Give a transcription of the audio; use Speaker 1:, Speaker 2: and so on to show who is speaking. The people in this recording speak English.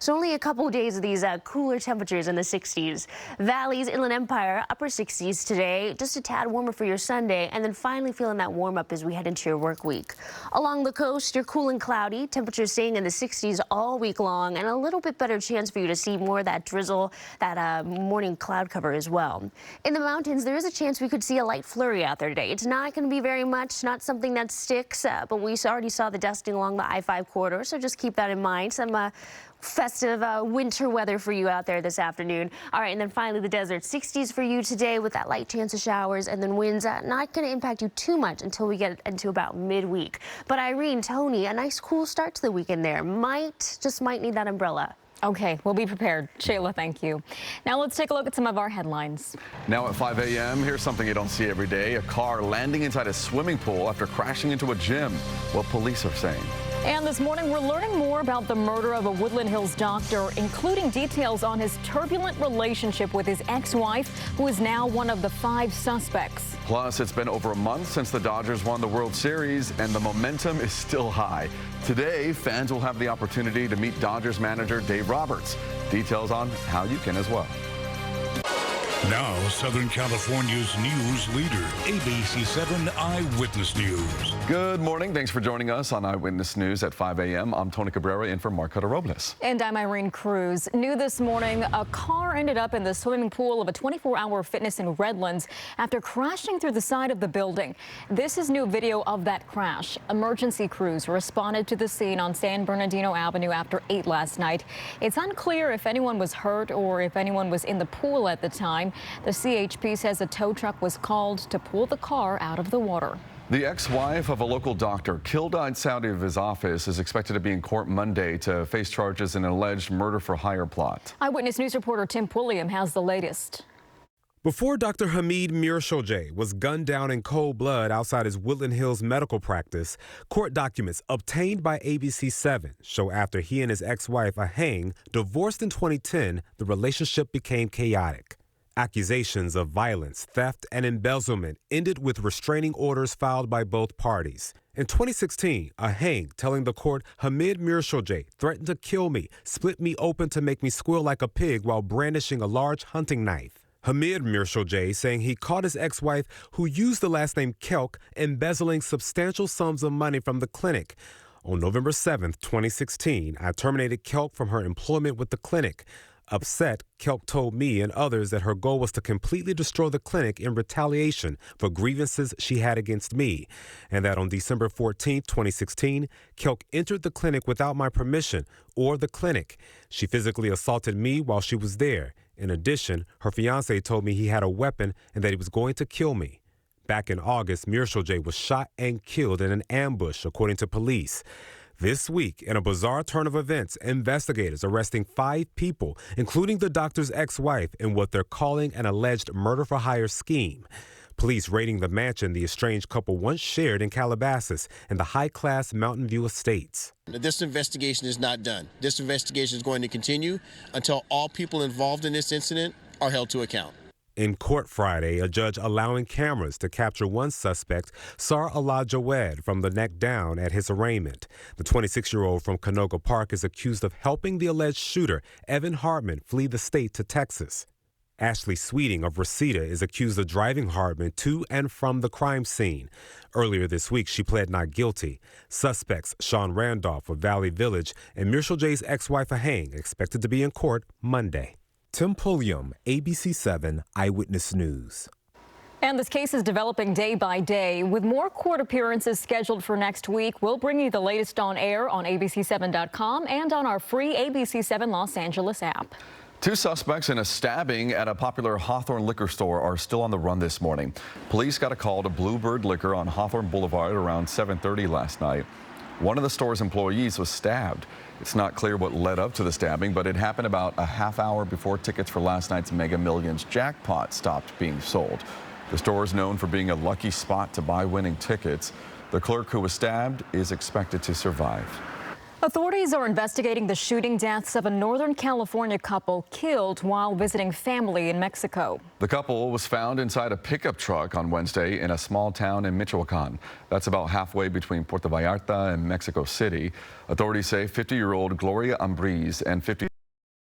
Speaker 1: So only a couple of days of these cooler temperatures in the 60s. Valleys, Inland Empire, upper 60s today, just a tad warmer for your Sunday, and then finally feeling that warm up as we head into your work week. Along the coast, you're cool and cloudy, temperatures staying in the 60s all week long, and a little bit better chance for you to see more of that drizzle, that morning cloud cover as well. In the mountains, there is a chance we could see a light flurry out there today. It's not going to be very much, not something that sticks, but we already saw the dusting along the I-5 corridor, so just keep that in mind. Some festive winter weather for you out there this afternoon. All right, and then finally the desert, 60s for you today with that light chance of showers, and then winds not going to impact you too much until we get into about midweek. But Irene, Tony, a nice cool start to the weekend there. Just might need that umbrella.
Speaker 2: Okay, we'll be prepared. Shayla, thank you. Now let's take a look at some of our headlines.
Speaker 3: Now at 5 a.m., here's something you don't see every day. A car landing inside a swimming pool after crashing into a gym. What police are saying.
Speaker 2: And this morning, we're learning more about the murder of a Woodland Hills doctor, including details on his turbulent relationship with his ex-wife, who is now one of the 5 suspects.
Speaker 3: Plus, it's been over a month since the Dodgers won the World Series, and the momentum is still high. Today, fans will have the opportunity to meet Dodgers manager Dave Roberts. Details on how you can as well.
Speaker 4: Now, Southern California's news leader, ABC 7 Eyewitness News.
Speaker 3: Good morning. Thanks for joining us on Eyewitness News at 5 a.m. I'm Tony Cabrera in for Marcota Robles.
Speaker 2: And I'm Irene Cruz. New this morning, a car ended up in the swimming pool of a 24-hour fitness in Redlands after crashing through the side of the building. This is new video of that crash. Emergency crews responded to the scene on San Bernardino Avenue after 8 last night. It's unclear if anyone was hurt or if anyone was in the pool at the time. The CHP says a tow truck was called to pull the car out of the water.
Speaker 3: The ex-wife of a local doctor killed outside of his office is expected to be in court Monday to face charges in an alleged murder-for-hire plot.
Speaker 2: Eyewitness News reporter Tim Pulliam has the latest.
Speaker 5: Before Dr. Hamid Mirsholjeh was gunned down in cold blood outside his Woodland Hills medical practice, court documents obtained by ABC 7 show after he and his ex-wife, Ahang, divorced in 2010, the relationship became chaotic. Accusations of violence, theft, and embezzlement ended with restraining orders filed by both parties. In 2016, Ahang telling the court Hamid Mirsholjeh threatened to kill me, split me open to make me squeal like a pig while brandishing a large hunting knife. Hamid Mirsholjeh saying he caught his ex-wife, who used the last name Kelk, embezzling substantial sums of money from the clinic. On November 7, 2016, I terminated Kelk from her employment with the clinic. Upset, Kelk told me and others that her goal was to completely destroy the clinic in retaliation for grievances she had against me, and that on December 14, 2016, Kelk entered the clinic without my permission or the clinic. She physically assaulted me while she was there. In addition, her fiancé told me he had a weapon and that he was going to kill me. Back in August, Mirsholjeh was shot and killed in an ambush, according to police. This week, in a bizarre turn of events, investigators arresting 5 people, including the doctor's ex-wife, in what they're calling an alleged murder-for-hire scheme. Police raiding the mansion the estranged couple once shared in Calabasas and the high-class Mountain View estates.
Speaker 6: This investigation is not done. This investigation is going to continue until all people involved in this incident are held to account.
Speaker 5: In court Friday, a judge allowing cameras to capture one suspect, Sar Allah Jawed, from the neck down at his arraignment. The 26-year-old from Canoga Park is accused of helping the alleged shooter, Evan Hartman, flee the state to Texas. Ashley Sweeting of Reseda is accused of driving Hartman to and from the crime scene. Earlier this week, she pled not guilty. Suspects Sean Randolph of Valley Village and Mirsholjeh's ex-wife Ahang expected to be in court Monday. Tim Pulliam, ABC 7 Eyewitness News.
Speaker 2: And this case is developing day by day. With more court appearances scheduled for next week, we'll bring you the latest on air on abc7.com and on our free ABC 7 Los Angeles app.
Speaker 3: 2 suspects in a stabbing at a popular Hawthorne liquor store are still on the run this morning. Police got a call to Bluebird Liquor on Hawthorne Boulevard around 7:30 last night. One of the store's employees was stabbed. It's not clear what led up to the stabbing, but it happened about a half hour before tickets for last night's Mega Millions jackpot stopped being sold. The store is known for being a lucky spot to buy winning tickets. The clerk who was stabbed is expected to survive.
Speaker 2: Authorities are investigating the shooting deaths of a Northern California couple killed while visiting family in Mexico.
Speaker 3: The couple was found inside a pickup truck on Wednesday in a small town in Michoacan. That's about halfway between Puerto Vallarta and Mexico City. Authorities say 50-year-old Gloria Ambriz and 50